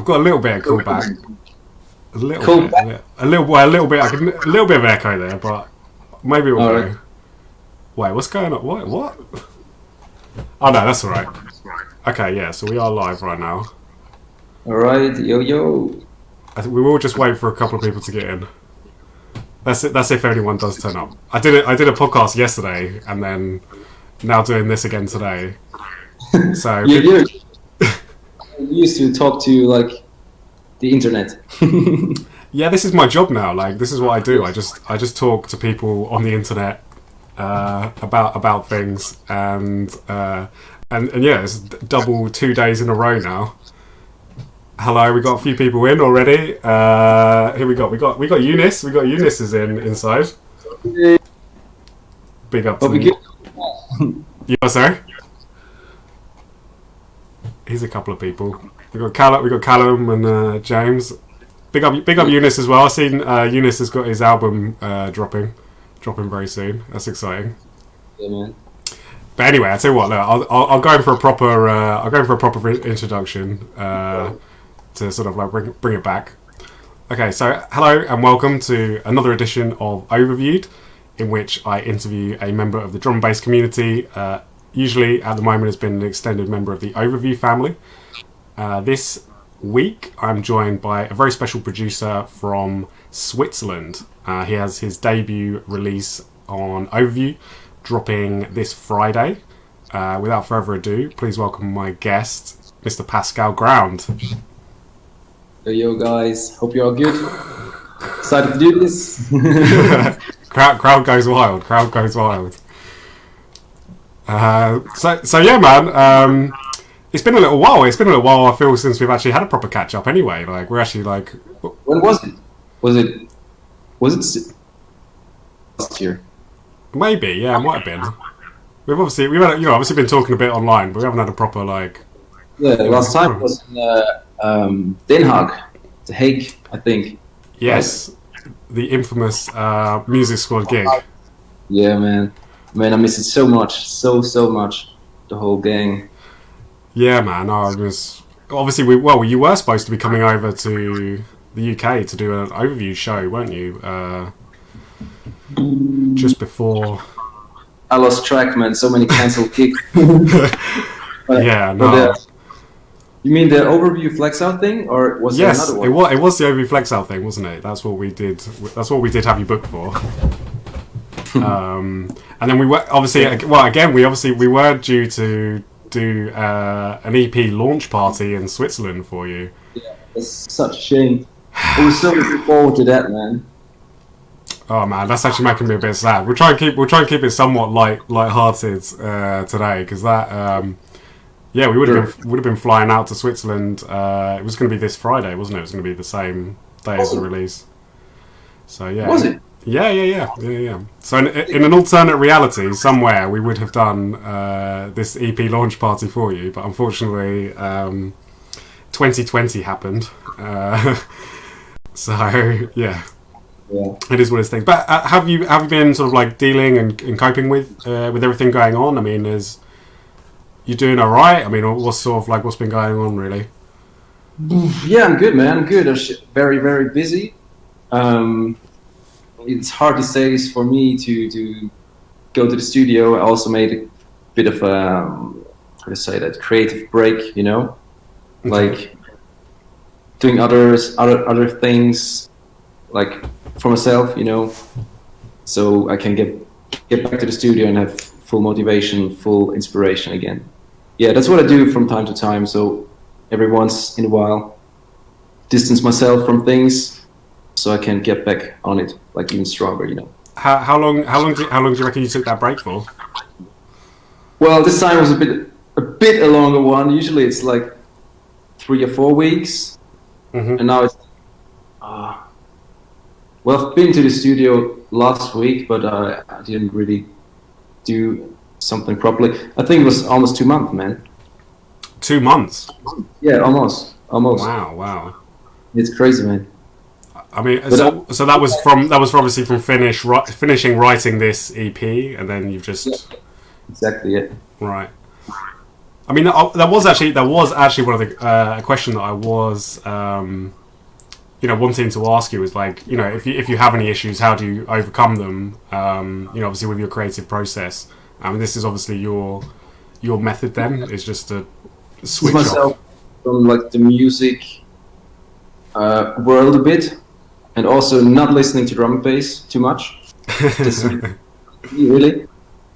got a little bit of callback. A little bit. A little bit. A little bit of echo there, but maybe it'll go. Right. Wait, what's going on? What? Oh no, that's all right. Okay, yeah. So we are live right now. All right, yo. I think we will just wait for a couple of people to get in. That's if anyone does turn up. I did a podcast yesterday, and then now doing this again today. So you used to talk to like the internet. Yeah, this is my job now. Like, this is what I do. I just talk to people on the internet about things, and yeah, it's double 2 days in a row now. Hello, we got a few people in already. Here we got Eunice. We got Eunice is inside. Big up to me. Yeah, sorry. Here's a couple of people. We got Callum and James. Big up Eunice as well. I've seen Eunice has got his album dropping very soon. That's exciting. Yeah, man. But anyway, I tell you what. Look, I'll go in for a proper introduction to sort of like bring it back. Okay, so hello and welcome to another edition of Overviewed, in which I interview a member of the drum and bass community. Usually, at the moment, has been an extended member of the Overview family. This week, I'm joined by a very special producer from Switzerland. He has his debut release on Overview, dropping this Friday. Without further ado, please welcome my guest, Mr. Pascal Ground. Yo guys, hope you're all good. Excited to do this. Crowd goes wild. So yeah, man. It's been a little while. I feel, since we've actually had a proper catch up. Anyway, like we're actually like. When was it? Was it last year? Maybe, yeah, it might have been. We've obviously been talking a bit online, but we haven't had a proper like. Yeah, last time was in Den Haag, The Hague, I think. Yes, right? The infamous Music Squad gig. Yeah, man, I miss it so much, so much. The whole gang. Yeah, man. I was obviously you were supposed to be coming over to the UK to do an overview show, weren't you? Just before. I lost track, man. So many cancelled gigs. Yeah, no. You mean the Overview Flex Out thing, or was there another one? It was the Overview Flex Out thing, wasn't it? That's what we did. That's what we did have you booked for. And then we were obviously we were due to do an EP launch party in Switzerland for you. Yeah, it's such a shame. I was so looking forward to that, man. Oh man, that's actually making me a bit sad. We'll try and keep it somewhat light-hearted today, because that we would have been flying out to Switzerland. It was going to be this Friday, wasn't it? It was going to be the same day as the release. So yeah. Was it? Yeah. So in an alternate reality, somewhere we would have done this EP launch party for you, but unfortunately, 2020 happened. So yeah, it is what it's. But have you been sort of like dealing and coping with everything going on? I mean, you doing all right? I mean, what's been going on really? Yeah, I'm good, man. I'm good. I'm very, very busy. It's hard to say for me to go to the studio. I also made a bit of creative break, you know, like doing other things, like for myself, you know, so I can get back to the studio and have full motivation, full inspiration again. Yeah, that's what I do from time to time. So every once in a while, distance myself from things, so I can get back on it, like even stronger, you know. How long do you reckon you took that break for? Well, this time was a bit a longer one. Usually it's like 3 or 4 weeks, and now it's. Well, I've been to the studio last week, but I didn't really do something properly. I think it was almost 2 months, man. 2 months? Yeah, almost. Wow. It's crazy, man. I mean, so that was obviously from finishing writing this EP, and then you've just exactly it. Right. I mean, there was actually one of the a question that I was wanting to ask you is like, if you have any issues, how do you overcome them? Obviously with your creative process. I mean, this is obviously your method. Then is just to switch myself off from like the music world a bit, and also not listening to drum and bass too much. Just really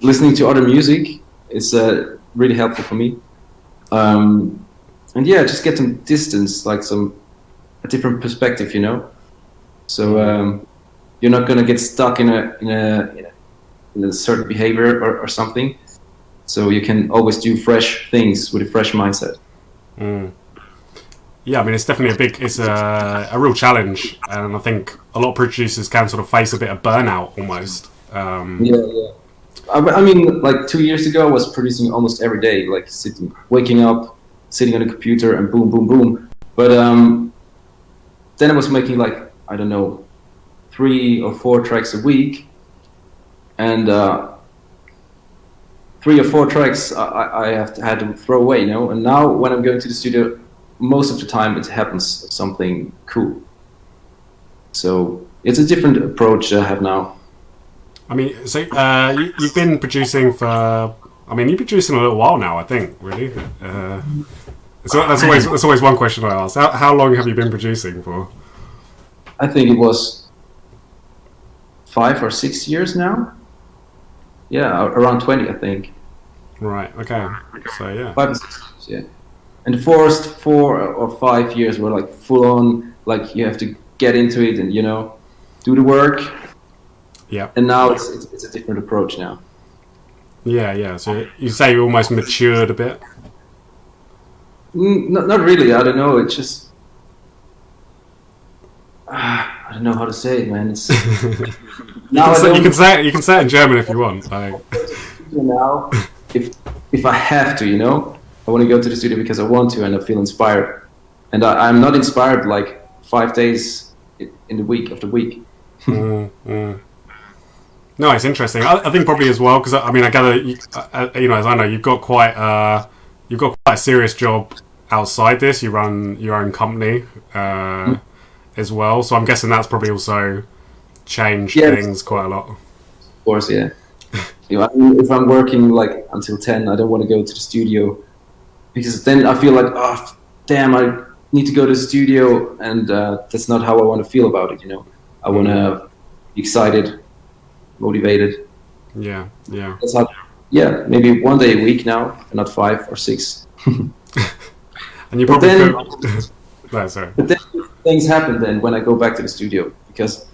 listening to other music is really helpful for me. And yeah, just get some distance, like a different perspective, So you're not gonna get stuck in a certain behavior or something. So you can always do fresh things with a fresh mindset. Yeah, I mean, it's definitely it's a real challenge, and I think a lot of producers can sort of face a bit of burnout almost. Yeah. I mean, like 2 years ago, I was producing almost every day, like waking up, sitting on a computer, and boom, boom, boom. But then I was making like, I don't know, 3 or 4 tracks a week, and 3 or 4 tracks I had to throw away, And now when I'm going to the studio, most of the time it happens something cool. So it's a different approach I have now. I mean, so you've been producing for. I mean, you've been producing a little while now, I think. Really, so that's always one question I ask. How long have you been producing for? I think it was 5 or 6 years now. Yeah, around 20, I think. Right. Okay. So yeah. 5 or 6 years, yeah. And the first 4 or 5 years were like full on, like you have to get into it and do the work. Yeah. And now it's a different approach now. Yeah. So you say you almost matured a bit. Not really. I don't know. It's just I don't know how to say it, man. It's you can say it in German if you want. Now, if I have to, I want to go to the studio because I want to and I feel inspired. And I'm not inspired like 5 days in the week of the week. No, it's interesting. I think probably as well because I mean I gather as I know you've got quite a serious job outside this. You run your own company as well, so I'm guessing that's probably also changed things quite a lot. Of course, yeah. If I'm working like until 10, I don't want to go to the studio because then I feel like, oh damn, I need to go to the studio, and that's not how I want to feel about it. I want to be excited, motivated. Yeah. That's how. Yeah, maybe 1 day a week now, and not 5 or 6. And you probably. No, sorry. But then things happen then when I go back to the studio because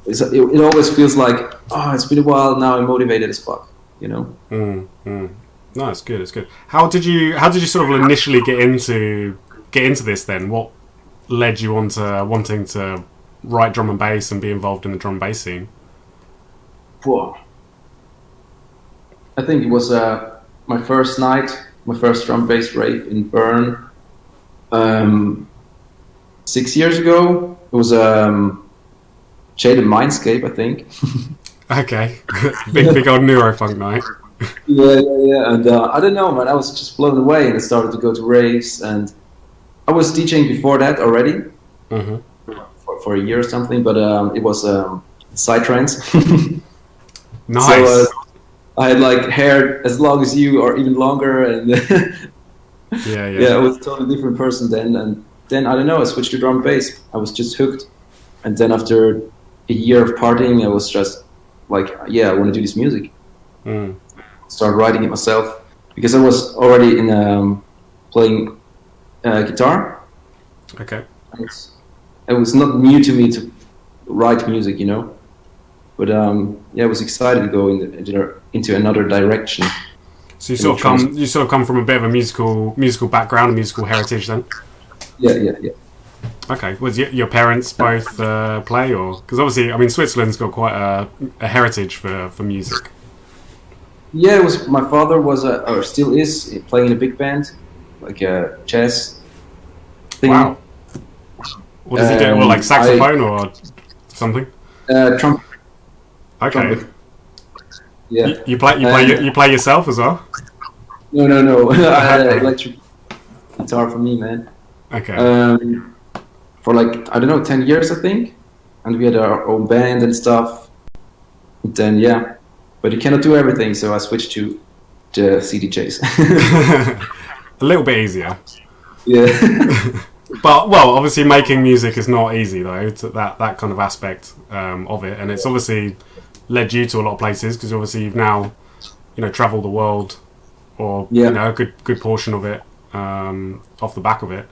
it always feels like, oh, it's been a while now. I'm motivated as fuck. No, it's good. It's good. How did you sort of initially get into this then? What led you on to wanting to write drum and bass and be involved in the drum and bass scene? Whoa. I think it was my first night, my first drum and bass rave in Bern. 6 years ago. It was Jaded Mindscape, I think. Okay. big old Neurofunk night. Yeah. And I don't know, man. I was just blown away, and I started to go to raves. And I was DJing before that already, for a year or something. But it was psytrance. Nice. So I had like hair as long as you, or even longer, and yeah, I was a totally different person then. And then I don't know, I switched to drum and bass. I was just hooked. And then after a year of partying, I was just like, yeah, I want to do this music. Started writing it myself because I was already in playing guitar. Okay. It was not new to me to write music, But I was excited to go into another direction. So you sort of come from a bit of a musical background, a musical heritage then. Yeah. Okay. Was your parents both play, or because obviously, I mean, Switzerland's got quite a heritage for music. Yeah, it was. My father was or still is playing in a big band, like a jazz thing. Wow. What does he do? Well, like saxophone or something? Trumpet. Okay. Trumpet. Yeah. You play yourself as well? No. I had an electric guitar for me, man. Okay. For like, I don't know, 10 years, I think. And we had our own band and stuff. And then, yeah. But you cannot do everything, so I switched to the CDJs. A little bit easier. Yeah. But, well, obviously making music is not easy, though, to that kind of aspect of it. And it's obviously led you to a lot of places, because obviously you've now, travelled the world, or, a good portion of it off the back of it.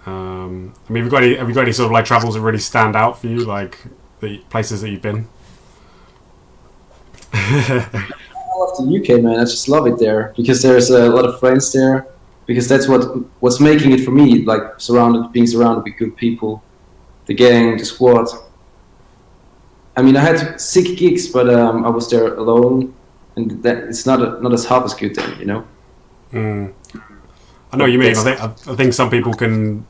I mean, have you got any sort of like travels that really stand out for you, like the places that you've been? I love the UK, man. I just love it there because there's a lot of friends there. Because that's what's making it for me, like being surrounded with good people, the gang, the squad. I mean, I had 6 gigs, but I was there alone, and that it's not as half as good then, I know what you mean. I think some people can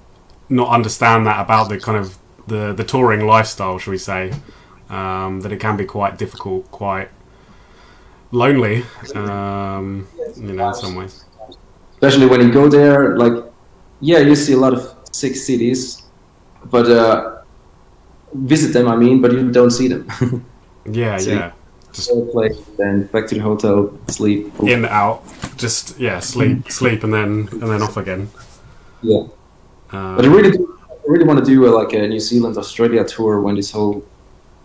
not understand that about the kind of the touring lifestyle, shall we say? That it can be quite difficult, quite lonely, in some ways. Especially when you go there, like, yeah, you see a lot of sick cities, but visit them, I mean, but you don't see them. Yeah, so yeah. Just place, then back to the hotel, sleep. In, out, just, sleep, and then off again. Yeah. But I really want to do a New Zealand, Australia tour when this whole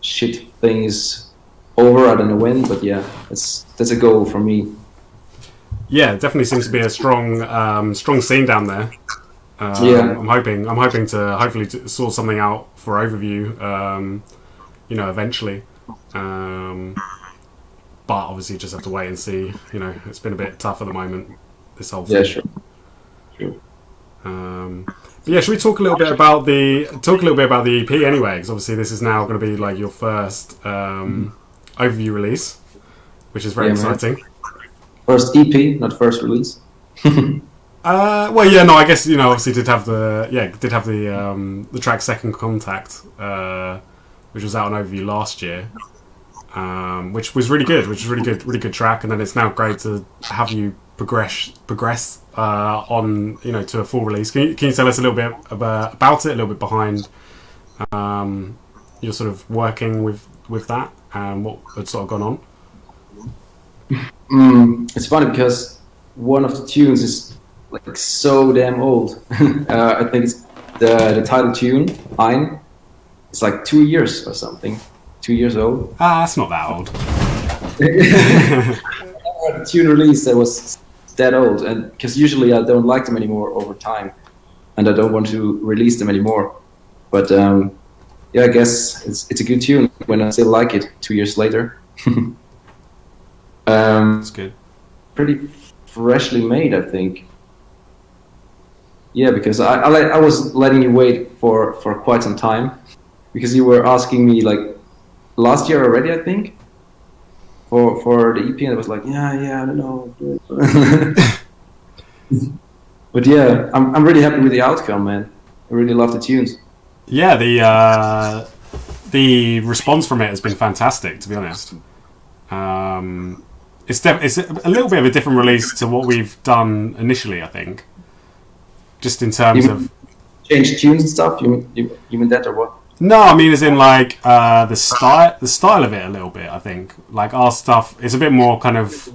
shit thing is over. I don't know when, but yeah, that's a goal for me. Yeah, it definitely seems to be a strong scene down there. Yeah, I'm hoping to hopefully sort something out for Overview. Eventually. But obviously, you just have to wait and see. It's been a bit tough at the moment. This whole thing. Yeah, sure. But yeah, should we talk a little bit about the EP anyway? Because obviously, this is now going to be like your first Overview release, which is very exciting. Man. First EP, not first release. I guess obviously did have the track Second Contact, which was out on Overview last year, which was really good, really good track, and then it's now great to have you progress on to a full release. Can you tell us a little bit about it, a little bit behind your sort of working with that and what had sort of gone on? It's funny because one of the tunes is like so damn old. I think it's the title tune, Ein. It's like 2 years or something. 2 years old. That's not that old. The tune release that was that old, and because usually I don't like them anymore over time, and I don't want to release them anymore. But I guess it's a good tune when I still like it 2 years later. That's good. Pretty freshly made, I think. Yeah, because I was letting you wait for quite some time, because you were asking me like last year already, I think, for the EP, and I was like, yeah, I don't know. But yeah, I'm really happy with the outcome, man. I really love the tunes. Yeah, the response from it has been fantastic, to be honest. It's a little bit of a different release to what we've done initially, I think. Just in terms of change tunes and stuff. You mean that or what? No, I mean as in like the style of it a little bit. I think like our stuff is a bit more kind of.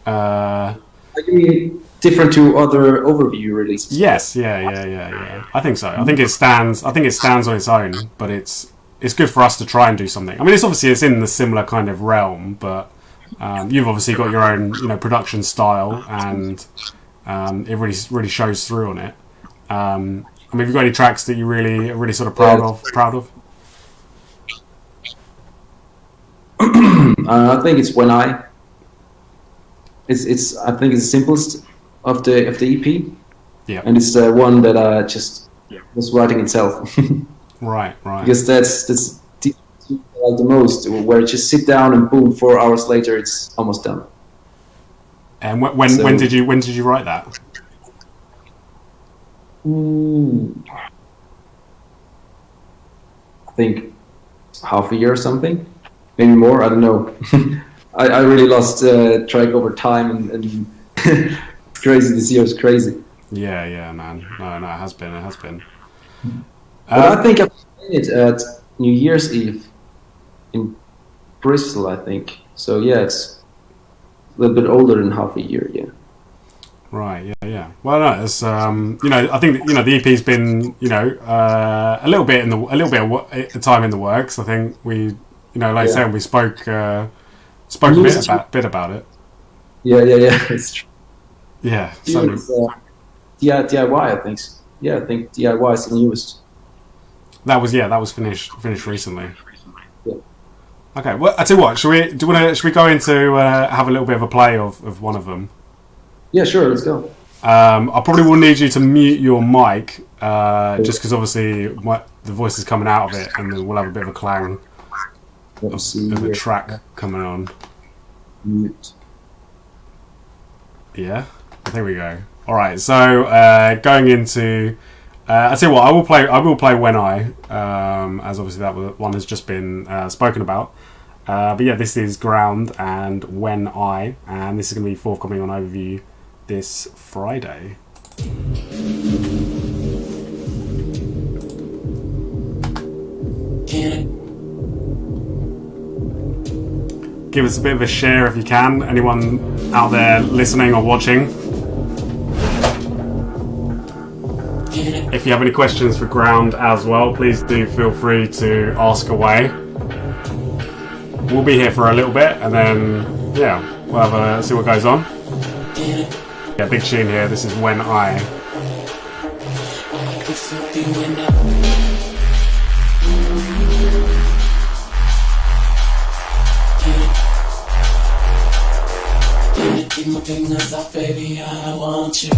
You mean different to other Overview releases? Yes, yeah. I think so. I think it stands on its own, but it's good for us to try and do something. I mean, it's in the similar kind of realm, but. You've obviously got your own, production style, and it really shows through on it. I mean, have you got any tracks that you really sort of proud of? I think it's When I. It's I think it's the simplest of the EP. Yeah. And it's the one that just was writing itself. Right. Because that's like the most, where you just sit down and boom, 4 hours later it's almost done. And when did you write that? I think half a year or something, maybe more. I don't know. I really lost track over time and Crazy. This year is crazy. Yeah, man. No, it has been. It has been. But I think I played it at New Year's Eve in Bristol, I think. So yeah, it's a little bit older than half a year. Yeah. Right. Yeah. Well, no, it's I think the EP's been a little bit of time in the works. I think we like I said, we spoke a bit about it. Yeah. It's true. Yeah. DIY, I think. Yeah, I think DIY is the newest. That was finished recently. Yeah. Okay. Well, I tell you what. Should we go into have a little bit of a play of one of them? Yeah, sure. Let's go. I probably will need you to mute your mic, just because obviously the voice is coming out of it, and then we'll have a bit of a clang of a track coming on. Mute. Yeah. There we go. All right. So going into, I tell you what, I will play When I, as obviously that one has just been spoken about. But yeah, this is Ground and When I, and this is going to be forthcoming on Overview this Friday. Give us a bit of a share if you can. Anyone out there listening or watching? If you have any questions for Ground as well, please do feel free to ask away. We'll be here for a little bit, and then we'll have see what goes on. Yeah, big tune here. This is When I. Keep my fingers off, baby, I want you.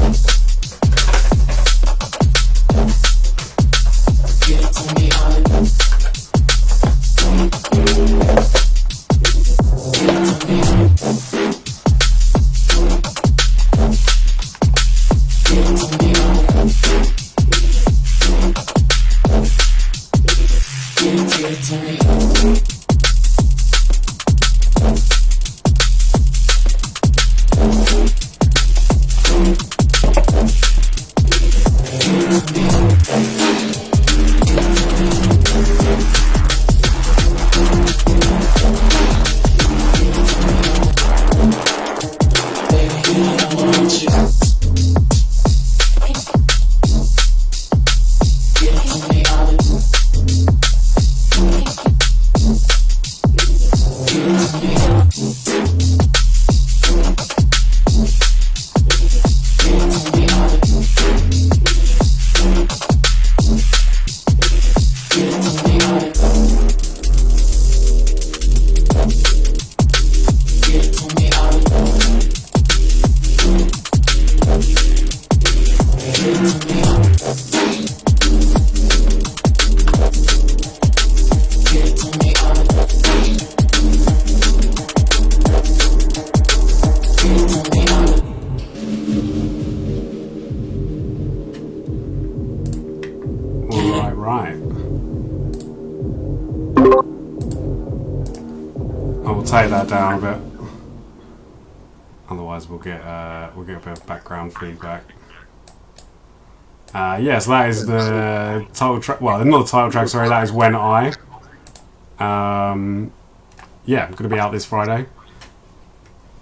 Give it to me, honey. Give it to me, honey. Give it to me, honey. Give it to me. Take that down a bit. Otherwise, we'll get a bit of background feedback. So that is the title track. Well, not the title track. Sorry, that is When I. Going to be out this Friday.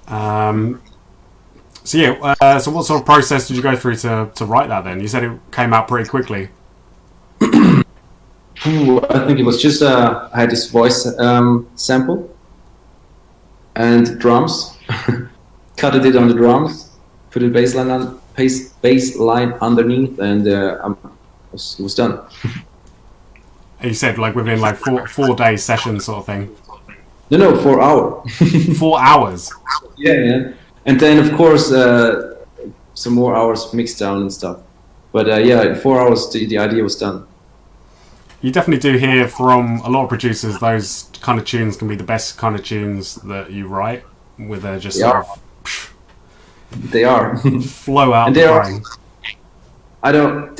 So what sort of process did you go through to write that? Then you said it came out pretty quickly. I think it was just I had this voice sample. And drums, cut it on the drums, put a bass line underneath, and it was done. You said like within like four day session sort of thing. No, 4 hours. 4 hours. Yeah, and then of course some more hours of mix down and stuff. But in 4 hours the idea was done. You definitely do hear from a lot of producers those kind of tunes can be the best kind of tunes that you write, where they're just they are flow out. And they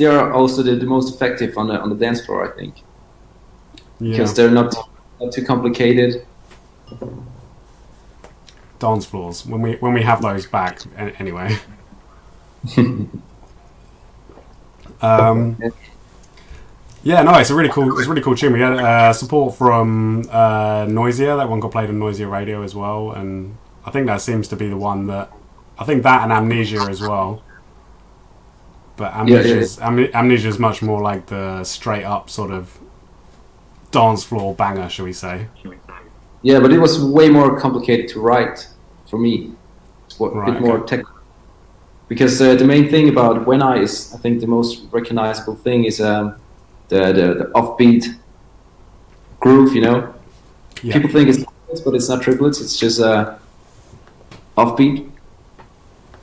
are also the most effective on the dance floor, I think, because they're not too complicated. dance floors when we have those back anyway. Yeah, no, it's a really cool tune. We had support from Noisia. That one got played on Noisia Radio as well, and I think that seems to be the one that I think that and Amnesia as well. But Amnesia is much more like the straight up sort of dance floor banger, shall we say? Yeah, but it was way more complicated to write for me. It's a bit more technical. Because the main thing about When I is, I think the most recognizable thing is the offbeat groove, you know? Yeah. People think it's triplets, but it's not triplets, it's just offbeat.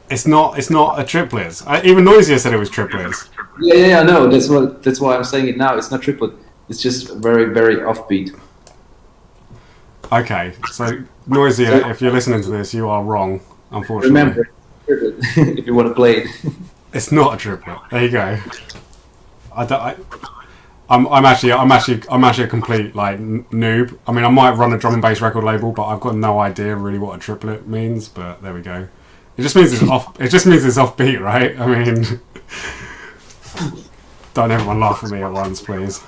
It's not a triplets. Even Noisia said it was triplets. Yeah, I know. That's why I'm saying it now. It's not triplet. It's just very, very offbeat. Okay, so Noisia, if you're listening to this, you are wrong, unfortunately. Remember, triplet, if you want to play it. It's not a triplet. There you go. I'm actually a complete like noob. I mean, I might run a drum and bass record label, but I've got no idea really what a triplet means. But there we go. It just means it's off. It just means it's offbeat, right? I mean, don't everyone laugh at me at once, please.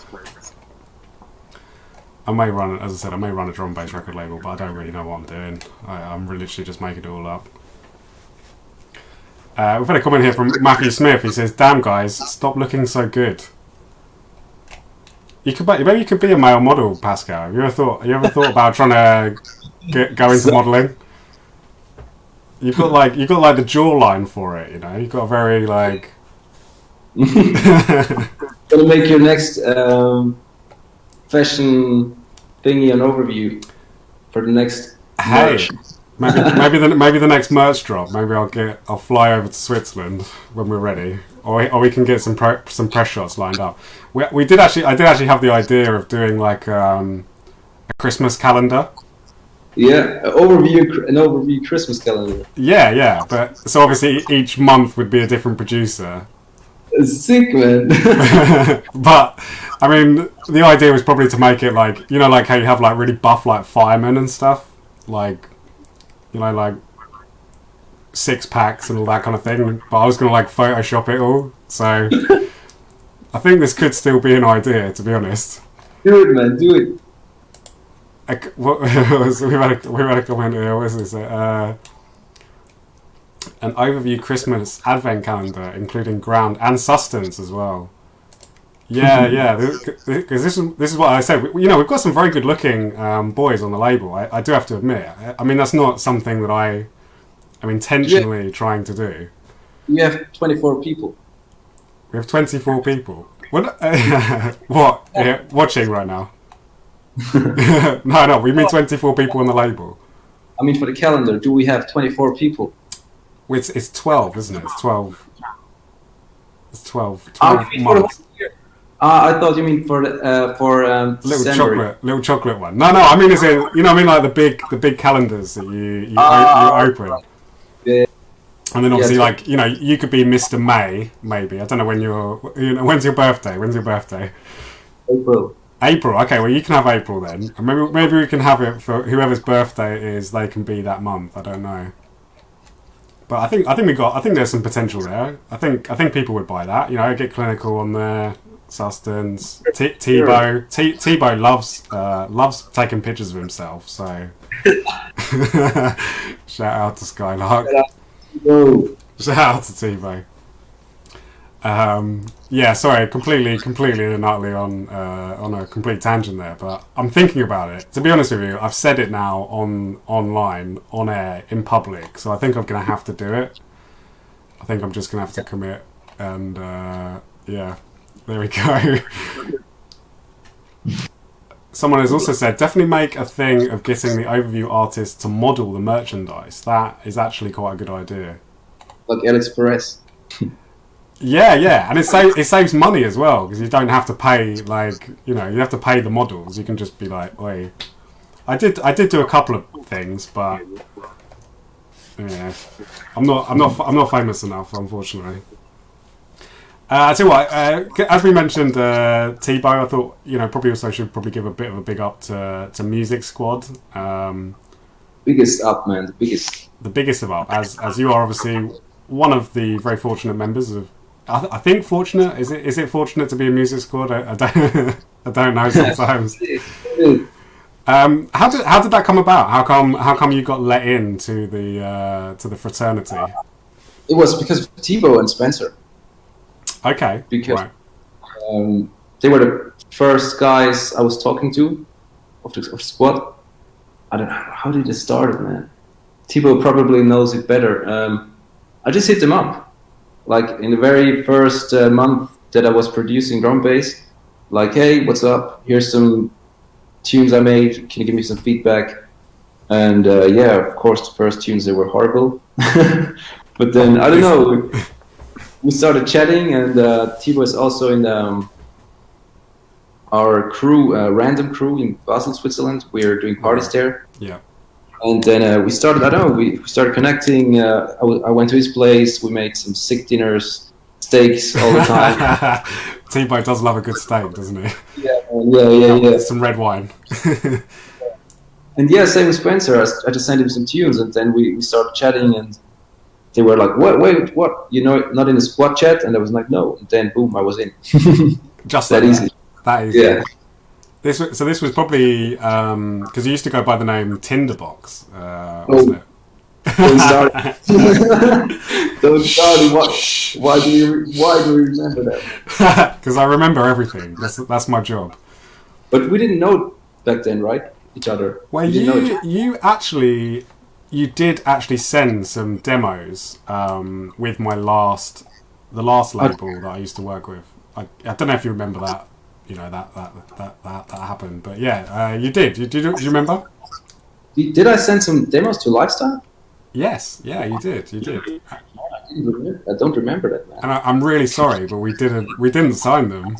I may run, as I said, a drum and bass record label, but I don't really know what I'm doing. I'm literally just making it all up. We've had a comment here from Matthew Smith. He says, "Damn guys, stop looking so good." Maybe you could be a male model, Pascal. Have you ever thought about trying to go into modelling? You've got like the jawline for it, you know. You've got a very like. Gonna make your next fashion thingy on Overview for the next. Hey, maybe the next merch drop. Maybe I'll fly over to Switzerland when we're ready, or we can get some press shots lined up. I did actually have the idea of doing like a Christmas calendar. Yeah, an overview Christmas calendar. Yeah, but so obviously each month would be a different producer. Sick, man. But I mean, the idea was probably to make it like, you know, like how you have like really buff like firemen and stuff, like, you know, like 6-packs and all that kind of thing. But I was gonna like Photoshop it all, so I think this could still be an idea, to be honest. Do it, man. Do it. We've had a comment here. What is this? An overview Christmas advent calendar, including ground and sustenance as well. Yeah. Because this is what I said. You know, we've got some very good looking boys on the label. I do have to admit. I mean, that's not something that I'm intentionally trying to do. We have 24 people. We have 24 people. What? What? Yeah, watching right now? No, we mean 24 people on the label. I mean, for the calendar, do we have 24 people? It's 12, isn't it? It's 12. It's 12 months. I thought you mean for little chocolate one. No, I mean, as in, you know, I mean, like the big calendars that you open. Yeah. And then obviously, like, you know, you could be Mr. May, maybe. I don't know when's your birthday? When's your birthday? April. Okay, well, you can have April then. And maybe we can have it for whoever's birthday it is. They can be that month. I don't know. But I think there's some potential there. I think people would buy that. You know, get clinical on there. Sustenance. Tebow loves taking pictures of himself. So shout out to Skylark. Shout out to Tebow. Yeah, sorry, completely and utterly on a complete tangent there, but I'm thinking about it. To be honest with you, I've said it now online, on air, in public, so I think I'm going to have to do it. I think I'm just going to have to commit, and yeah, there we go. Someone has also said, definitely make a thing of getting the overview artist to model the merchandise. That is actually quite a good idea. Like AliExpress. Yeah, and it saves money as well, because you don't have to pay, like, you know, you have to pay the models. You can just be like, wait, I did do a couple of things, but yeah, I'm not famous enough, unfortunately. I tell you what, as we mentioned, Tebow, I thought, you know, probably also should give a bit of a big up to Music Squad. biggest up, man. The biggest. The biggest of up, as you are obviously one of the very fortunate members of. I think fortunate is it fortunate to be a music squad? I don't I don't know sometimes. How did that come about? How come you got let in to the fraternity? It was because of Thibaut and Spencer. Okay, Because right. they were the first guys I was talking to of the squad. I don't know how did it start, man. Thibaut probably knows it better. I just hit them up, like in the very first month that I was producing drum bass. Like, hey, what's up? Here's some tunes I made. Can you give me some feedback? And yeah, of course, the first tunes they were horrible. But then I don't know. We started chatting, and Thibaut is also in our crew, random crew in Basel, Switzerland. We are doing parties there. Yeah. And then we started, I don't know, we started connecting. I went to his place. We made some sick dinners, steaks all the time. T-Boy does love a good steak, doesn't he? Yeah. Some red wine. And yeah, same with Spencer. I just sent him some tunes, and then we started chatting, and they were like, Wait, what? You know, not in the squad chat? And I was like, no. And then, boom, I was in. Just that like easy. That easy. Yeah. This was probably because you used to go by the name Tinderbox, wasn't it? Don't start. Don't start. Why do you remember that? Because I remember everything. That's my job. But we didn't know back then, right? Each other. Well, you did actually send some demos with the last label that I used to work with. I don't know if you remember that. You know that happened, but yeah, you did. Do you remember? Did I send some demos to Lifestyle? Yes, yeah, you did. I don't remember that, man. And I'm really sorry, but we didn't sign them.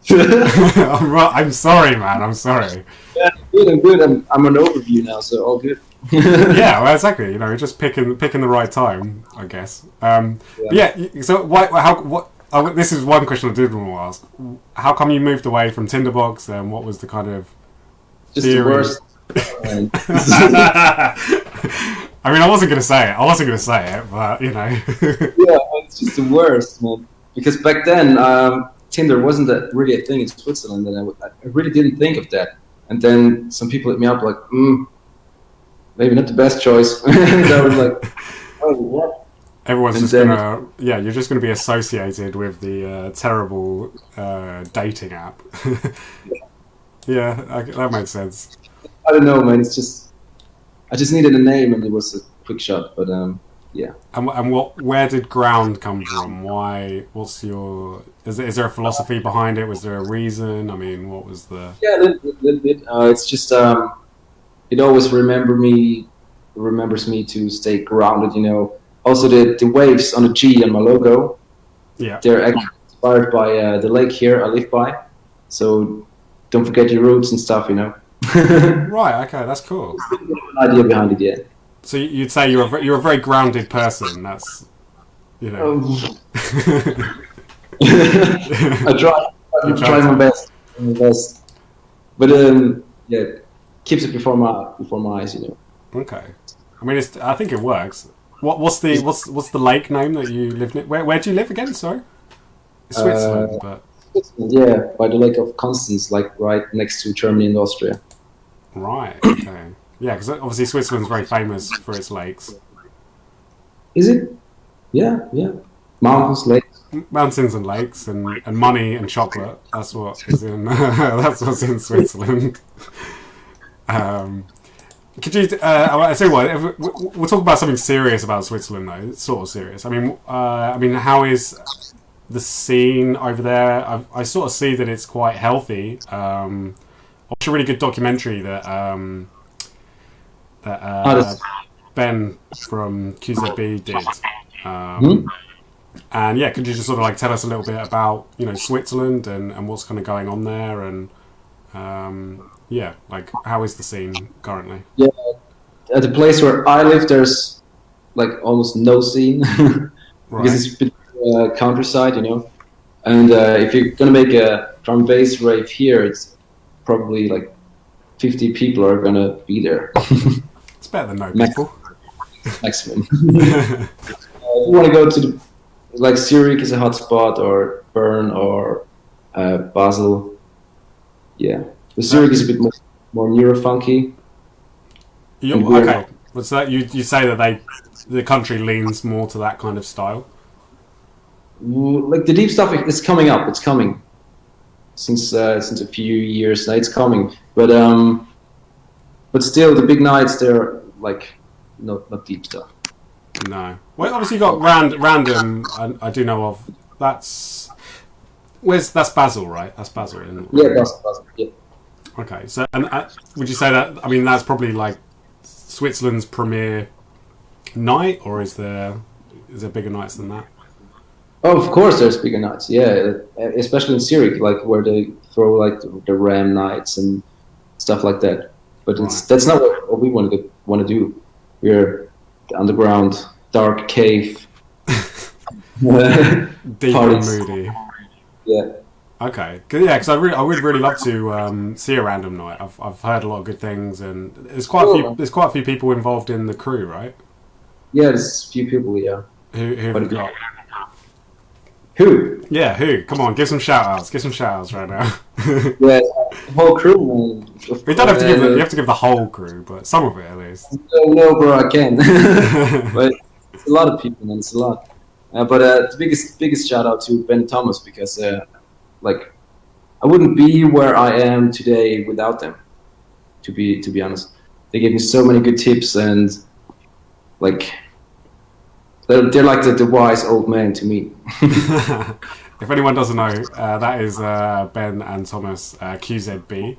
I'm sorry, man. I'm sorry. Yeah, I'm good. I'm an overview now, so all good. Yeah, well, exactly. You know, just picking the right time, I guess. But yeah. So what? Oh, this is one question I did want to ask. How come you moved away from Tinderbox, and what was the kind of just theory? The worst? I mean, I wasn't going to say it, but you know. Yeah, it's just the worst, man. Because back then, Tinder wasn't really a thing in Switzerland, and I really didn't think of that. And then some people hit me up like, maybe not the best choice. And I was like, oh, what? Everyone's just you're just gonna be associated with the terrible dating app. Yeah, that makes sense. I don't know, man. It's just I just needed a name, and it was a quick shot. But yeah. And where did Ground come from? Why? What's your? Is there a philosophy behind it? Was there a reason? I mean, what was the? Yeah, a little bit. It's just it always remembers me to stay grounded. You know. Also, the waves on the G on my logo, they're actually inspired by the lake here I live by. So don't forget your roots and stuff, you know. Right. Okay, that's cool. An idea behind it, yeah. So you'd say you're a very grounded person. That's, you know. I try my best. But yeah, keeps it before my eyes, you know. Okay. I mean, I think it works. What's the lake name that you live near? Where do you live again? Sorry, Switzerland, but yeah, by the Lake of Constance, like right next to Germany and Austria. Right. Okay. Yeah, because obviously Switzerland's very famous for its lakes. Is it? Yeah. Mountains, lakes. Mountains and lakes and money and chocolate. That's what is in. That's what's in Switzerland. Could you? I tell you what. We'll talk about something serious about Switzerland, though. It's sort of serious. I mean, how is the scene over there? I sort of see that it's quite healthy. I watched a really good documentary that Ben from QZB did. And yeah, could you just sort of like tell us a little bit about Switzerland and what's kind of going on there and yeah, like how is the scene currently? Yeah, at the place where I live, there's like almost no scene because it's a bit countryside, you know. And if you're gonna make a drum bass rave here, it's probably like 50 people are gonna be there. It's better than no people. Maximum. If you want to go to the, like Zurich is a hot spot, or Bern, or Basel. Yeah, the Zurich is a bit more neurofunky. Okay, what's that? You say that the country leans more to that kind of style. Like the deep stuff is coming up. It's coming since a few years now. It's coming, but still the big nights they're like not deep stuff. No. Well, obviously you got random. I do know of. That's Basel, right? That's Basel. Yeah, Basel. Yeah. Okay, so and would you say that? I mean, that's probably like Switzerland's premier night, or is there bigger nights than that? Oh, of course, there's bigger nights. Yeah, especially in Zurich, like where they throw like the Ram nights and stuff like that. But that's not what we want to do. We're the underground, dark cave, deep and moody. Yeah. Okay. Yeah, because I would really love to see a random night. I've heard a lot of good things, and there's quite a few people involved in the crew, right? Yeah, there's a few people. Yeah. Who have you got? Who? Yeah, who? Come on, give some shout outs. Give some shout outs right now. Yeah, the whole crew. We don't have to give you have to give the whole crew, but some of it at least. No, bro, I can. But it's a lot of people, man. It's a lot. But the biggest shout out to Ben and Thomas, because like I wouldn't be where I am today without them. To be honest, they gave me so many good tips, and like they're like the wise old man to me. If anyone doesn't know, that is Ben and Thomas QZB.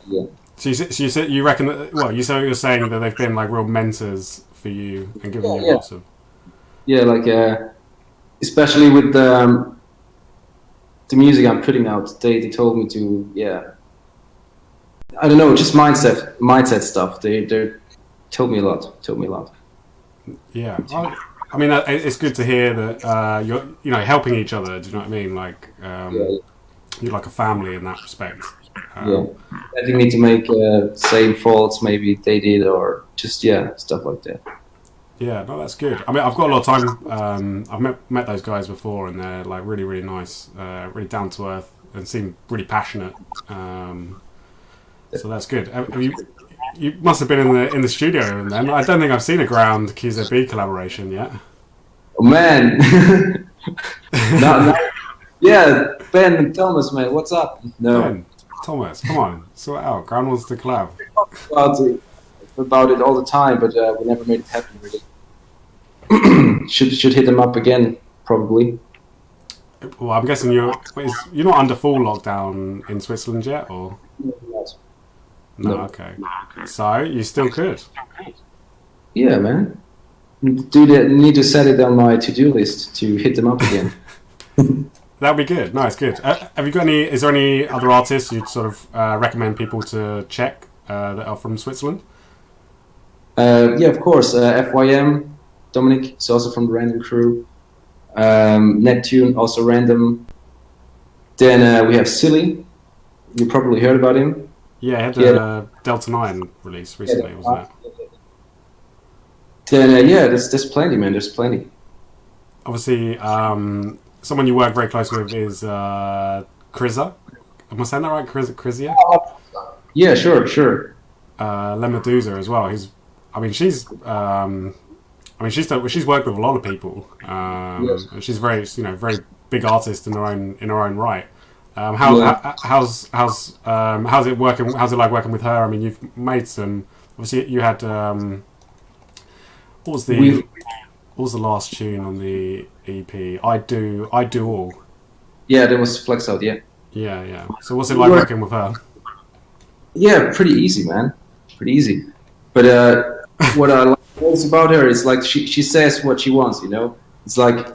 Yeah. So you said you reckon that? Well, you're saying that they've been like real mentors for you and given you lots of. Yeah, like especially with the music I'm putting out, they told me to I don't know, just mindset stuff. They told me a lot. Yeah, I mean it's good to hear that you're helping each other. Do you know what I mean? Like you're like a family in that respect. I didn't need to make same faults maybe they did, or just stuff like that. Yeah, no, that's good. I mean, I've got a lot of time. I've met those guys before, and they're like really, really nice, really down to earth, and seem really passionate. So that's good. You must have been in the studio with them. I don't think I've seen a ground QZB collaboration yet. Oh man, no. Yeah, Ben and Thomas, man, what's up? No, Ben, Thomas, come on, sort it out. Ground wants to collab. About it all the time, but we never made it happen really. should hit them up again, probably. Well, I'm guessing you're not under full lockdown in Switzerland yet, or? No, okay. So you still could. Yeah, man. Need to set it on my to-do list to hit them up again. That'd be good. No, it's good. Have you got any? Is there any other artists you'd sort of recommend people to check that are from Switzerland? Yeah, of course. FYM, Dominic is also from the Random crew. Neptune, also random. Then we have Silly. You probably heard about him. Yeah, he had the Delta 9 release recently, wasn't it? Then there's plenty, man. There's plenty. Obviously, someone you work very close with is Kriza. Am I saying that right? Krizia? Yeah, sure. Lemedusa as well. She's worked with a lot of people. Yes. She's very very big artist in her own right. How's it working? How's it like working with her? I mean, you've made some. Obviously, you had what was the last tune on the EP? I do all. Yeah, that was Flex Out. Yeah. Yeah. So what's it like working with her? Yeah, pretty easy, man. Pretty easy. But what I like most about her is like she says what she wants. It's like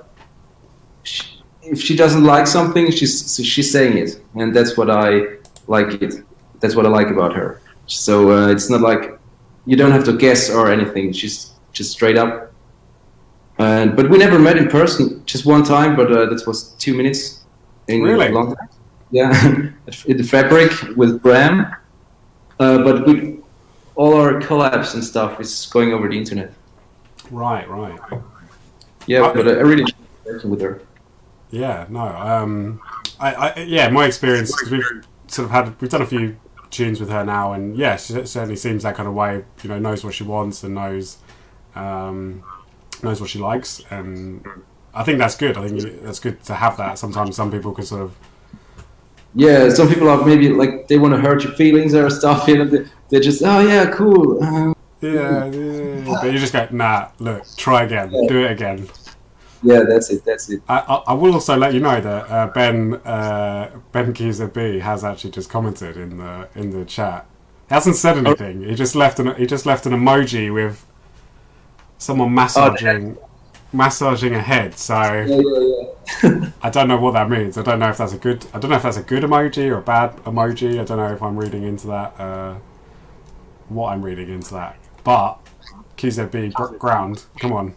if she doesn't like something, she's saying it, and that's what I like. That's what I like about her. So it's not like you don't have to guess or anything. She's just straight up. But we never met in person. Just one time, but that was 2 minutes. Really? Yeah, in the Fabric with Bram. But we all our collabs and stuff is going over the internet. Right. Yeah, but I really enjoy working with her. Yeah, no. My experience, because we've done a few tunes with her now, and yeah, she certainly seems that kind of way. You know, knows what she wants and knows what she likes, and I think that's good. I think that's good to have that. Sometimes some people can sort of. Yeah, some people are maybe like they want to hurt your feelings or stuff. You know, they're just cool. Yeah, but you just go, nah. Look, try again. Yeah. Do it again. Yeah, that's it. I will also let you know that Ben QZB has actually just commented in the chat. He hasn't said anything. He just left an emoji with someone massaging a head. So Yeah. I don't know what that means. I don't know if that's a good emoji or a bad emoji. I don't know if I'm reading into that. What I'm reading into that. But QZB ground. Come on.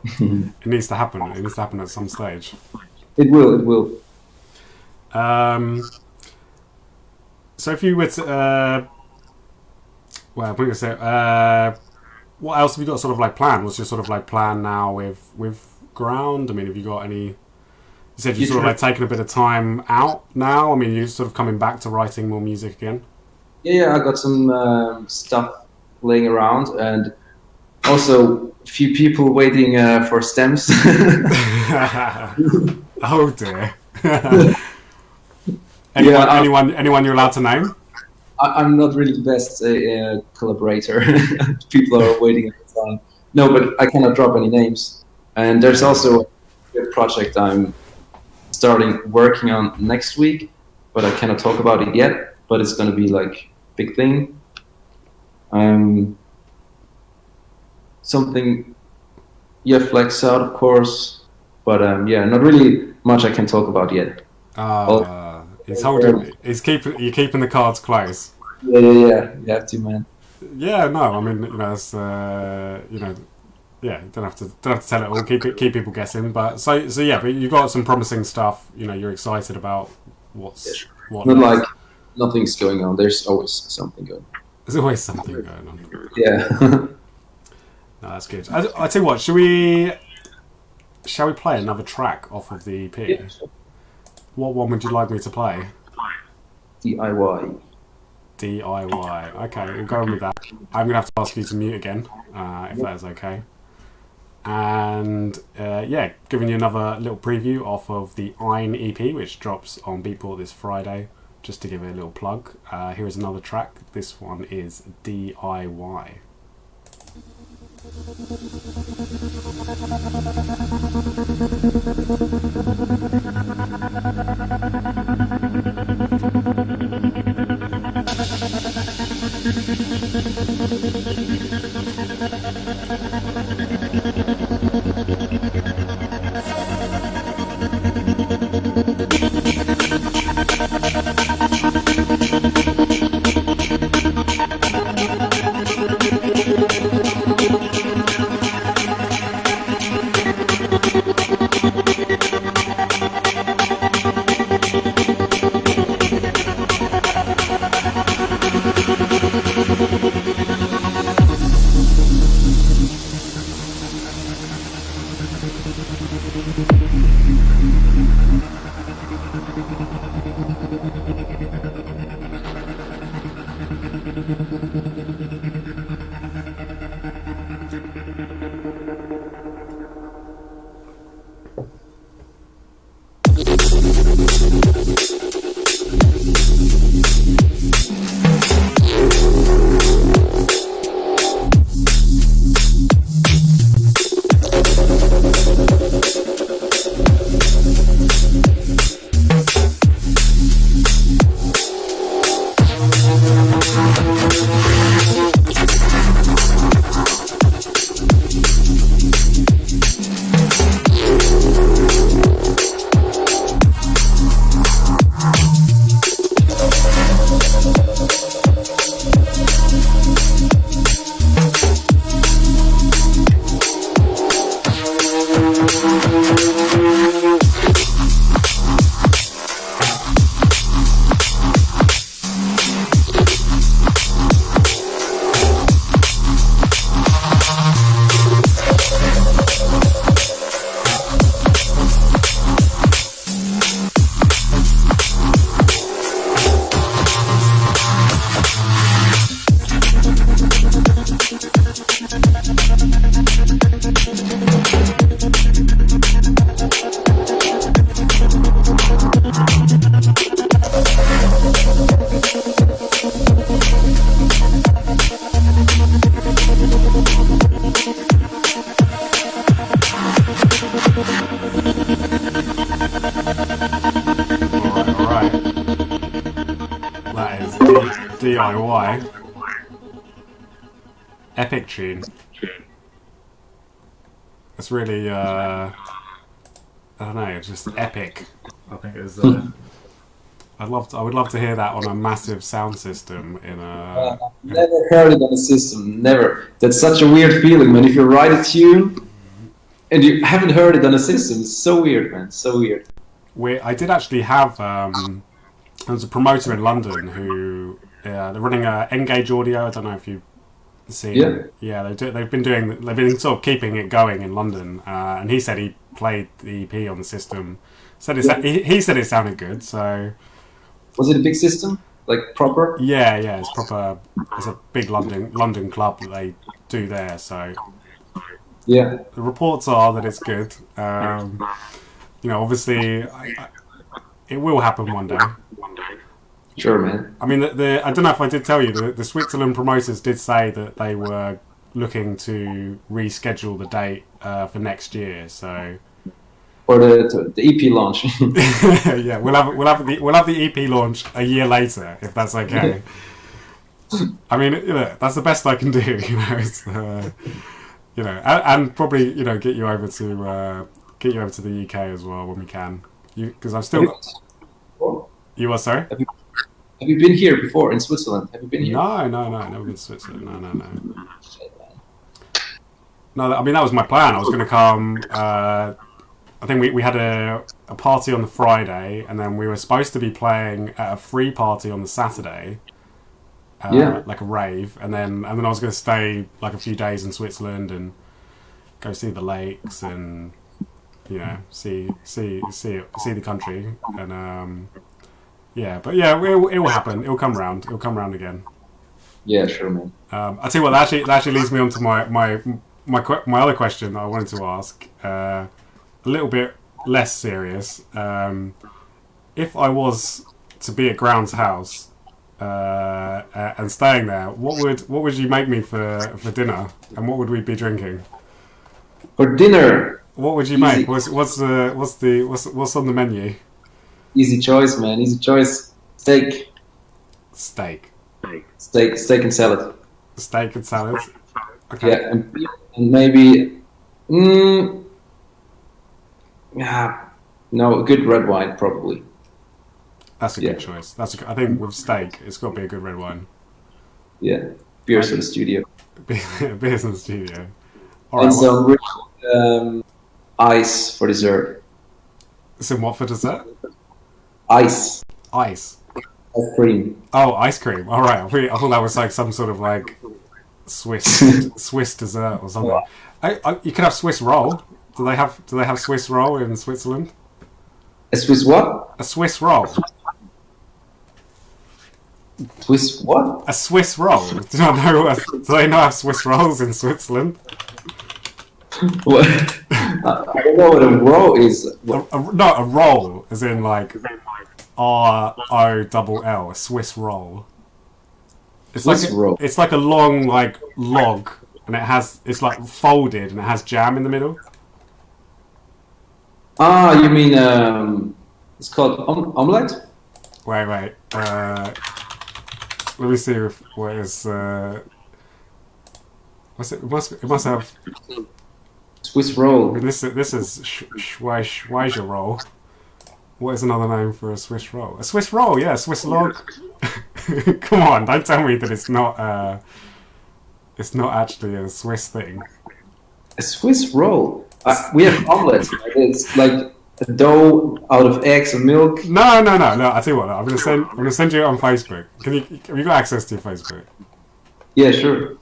It needs to happen. It needs to happen at some stage. It will. So if you were to, well, I'm going to say, what else have you got sort of like planned? What's your sort of like plan now with Ground? I mean, have you got any? You said you're sort of like taking a bit of time out now. I mean, you're sort of coming back to writing more music again. Yeah, I got some stuff laying around, and also a few people waiting for stems. Oh dear. Anyone you're allowed to name? I'm not really the best collaborator. People are waiting at the time. No, but I cannot drop any names. And there's also a good project I'm starting working on next week, but I cannot talk about it yet. But it's going to be like big thing. Something, Flex out, of course. But not really much I can talk about yet. He's holding. You're keeping the cards close. Yeah. You have to, man. Yeah, no. I mean, it's yeah. Don't have to tell it all. Keep people guessing. But so yeah. But you've got some promising stuff. You're excited about what. Not next. Like nothing's going on. There's always something going on. There's always something going on. Yeah. No, that's good. I tell you what. Shall we play another track off of the EP? Yeah, sure. What one would you like me to play? DIY. Okay, we'll go on with that. I'm going to have to ask you to mute again, if that is okay. And giving you another little preview off of the Ein EP, which drops on Beatport this Friday, just to give it a little plug. Here is another track. This one is DIY. DIY. Epic tune. It's really, I don't know, it's just epic. I think it's. I would love to hear that on a massive sound system in a. Never heard it on a system. Never. That's such a weird feeling, man. If you write a tune and you haven't heard it on a system, it's so weird, man. So weird. I did actually have. There was a promoter in London who they're running a Engage Audio. I don't know if you've seen. Yeah. Yeah, they've been sort of keeping it going in London, and he said he played the EP on the system. He said it sounded good. So. Was it a big system? Like proper? Yeah, it's proper. It's a big London club that they do there. So. Yeah. The reports are that it's good. Obviously, it will happen one day. Sure, man. I mean, I don't know if I did tell you, the Switzerland promoters did say that they were looking to reschedule the date for next year. So, or the EP launch. yeah, we'll have the EP launch a year later if that's okay. I mean, that's the best I can do. It's, and probably get you over to the UK as well when we can. Because I've still got. You are sorry? Have you been here before in Switzerland? Have you been here? No, never been to Switzerland. No. No, I mean that was my plan. I was going to come. I think we had a party on the Friday, and then we were supposed to be playing at a free party on the Saturday. Like a rave, and then I was going to stay like a few days in Switzerland and go see the lakes and see the country and but it will happen. It'll come round. It'll come round again. Yeah, sure, man. I tell you what, that actually leads me on to my other question that I wanted to ask. A little bit less serious. If I was to be at Ground's house and staying there, what would you make me for dinner, and what would we be drinking? For dinner. What would you make? What's on the menu? Easy choice, man. Easy choice. Steak. Steak and salad. Steak and salad. Okay. Yeah, and maybe. No, a good red wine probably. That's a good choice. I think with steak, it's got to be a good red wine. Yeah, beers in the studio. Beers in the studio. All and right, some rich ice for dessert. Some what for dessert? Ice. Ice cream. Oh, ice cream. All right. I thought that was like some sort of like Swiss dessert or something. You could have Swiss roll. Do they have Swiss roll in Switzerland? A Swiss what? A Swiss roll. Swiss what? A Swiss roll. Do they not have Swiss rolls in Switzerland? What? I don't know what a roll is. A roll, as in like ROLL, a Swiss roll. Roll. It's like a long like log, and it's like folded, and it has jam in the middle. Ah, you mean it's called omelette? Wait. Let me see what is. What's it? It must have. Swiss roll. I mean, this is Schweizer roll. What is another name for a Swiss roll? A Swiss roll, yeah, Swiss log. Come on, don't tell me that it's not. It's not actually a Swiss thing. A Swiss roll. We have omelets. It's like a dough out of eggs and milk. No. I tell you what, I'm gonna send you it on Facebook. Have you got access to your Facebook? Yeah, sure.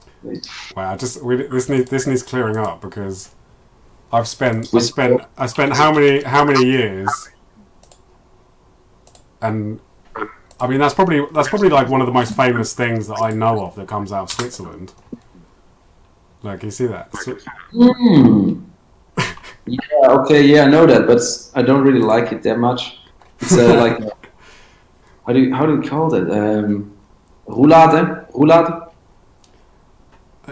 Wow, this needs clearing up because I spent how many years, and I mean that's probably like one of the most famous things that I know of that comes out of Switzerland. Like, you see that? Yeah, okay, yeah, I know that, but I don't really like it that much. It's like how do you call it? Roulade.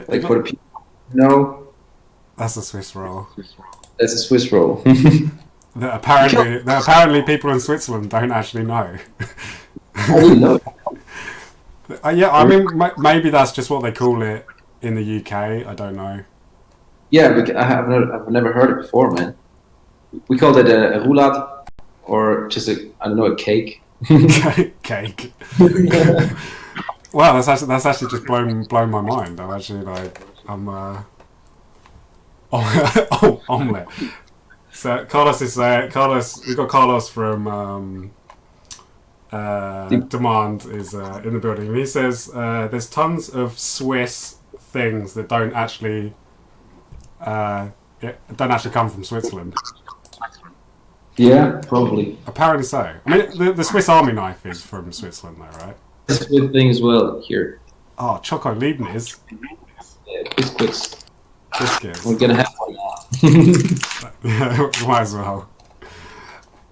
Like for the people. No. That's a Swiss roll. That's a Swiss roll. that apparently people in Switzerland don't actually know. I didn't know. Yeah, I mean, maybe that's just what they call it in the UK. I don't know. Yeah, but I've never heard it before, man. We called it a roulade, or just I don't know, a cake. Cake. Wow, that's actually just blown my mind. I'm actually like omelette. So Carlos is Carlos. We got Carlos from Demand is in the building, and he says there's tons of Swiss things that don't actually come from Switzerland. Yeah, probably. Apparently so. I mean, the Swiss Army knife is from Switzerland, though, right? That's a good thing as well here. Oh, Choco Leibniz. Yeah, biscuits. Biscuits. We're gonna have one now. Might as well.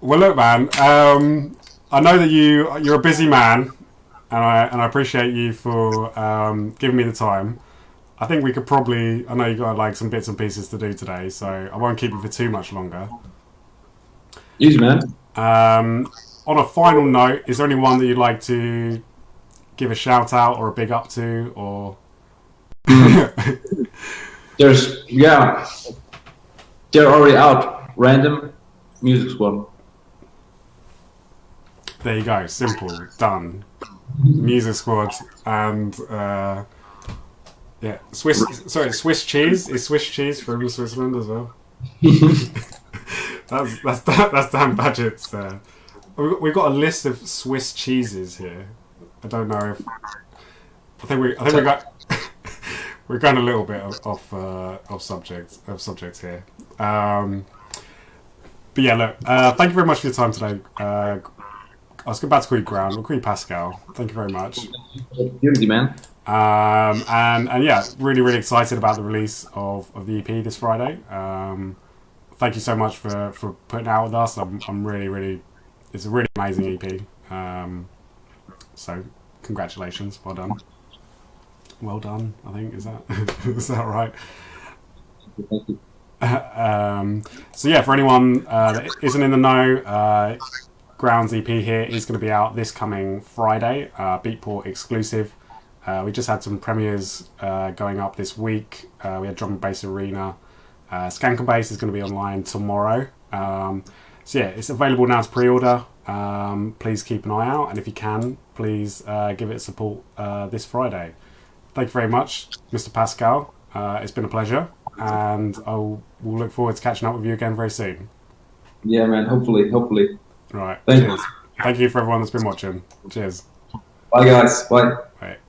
Well, look, man. I know that you're a busy man, and I appreciate you for giving me the time. I think we could probably. I know you got like some bits and pieces to do today, so I won't keep you for too much longer. Easy, man. On a final note, is there anyone that you'd like to give a shout out or a big up to, or? They're already out. Random Music Squad. There you go. Simple. Done. Music Squad and yeah, Swiss cheese. Is Swiss cheese from Switzerland as well? That's Dan Badgett's. We've got a list of Swiss cheeses here. I don't know if I think we got we're going a little bit off subject here. But yeah, look. Thank you very much for your time today. I was about to call you Ground. We'll call you Pascal. Thank you very much. Unity, man. And yeah, really excited about the release of the EP this Friday. Thank you so much for putting it out with us. I'm really it's a really amazing EP. So congratulations, well done. I think is that right? Thank you. So yeah, for anyone that isn't in the know, Grounds EP here is going to be out this coming Friday, Beatport exclusive. We just had some premieres going up this week. We had Drum and Bass Arena. Skank and Bass is going to be online tomorrow. So yeah, it's available now to pre-order. Please keep an eye out, and if you can, please give it support this Friday. Thank you very much, Mr. Pascal. It's been a pleasure, and we'll look forward to catching up with you again very soon. Yeah, man. Hopefully. Right. Thank cheers. you. Thank you for everyone that's been watching. Cheers. Bye, guys. Bye. Right.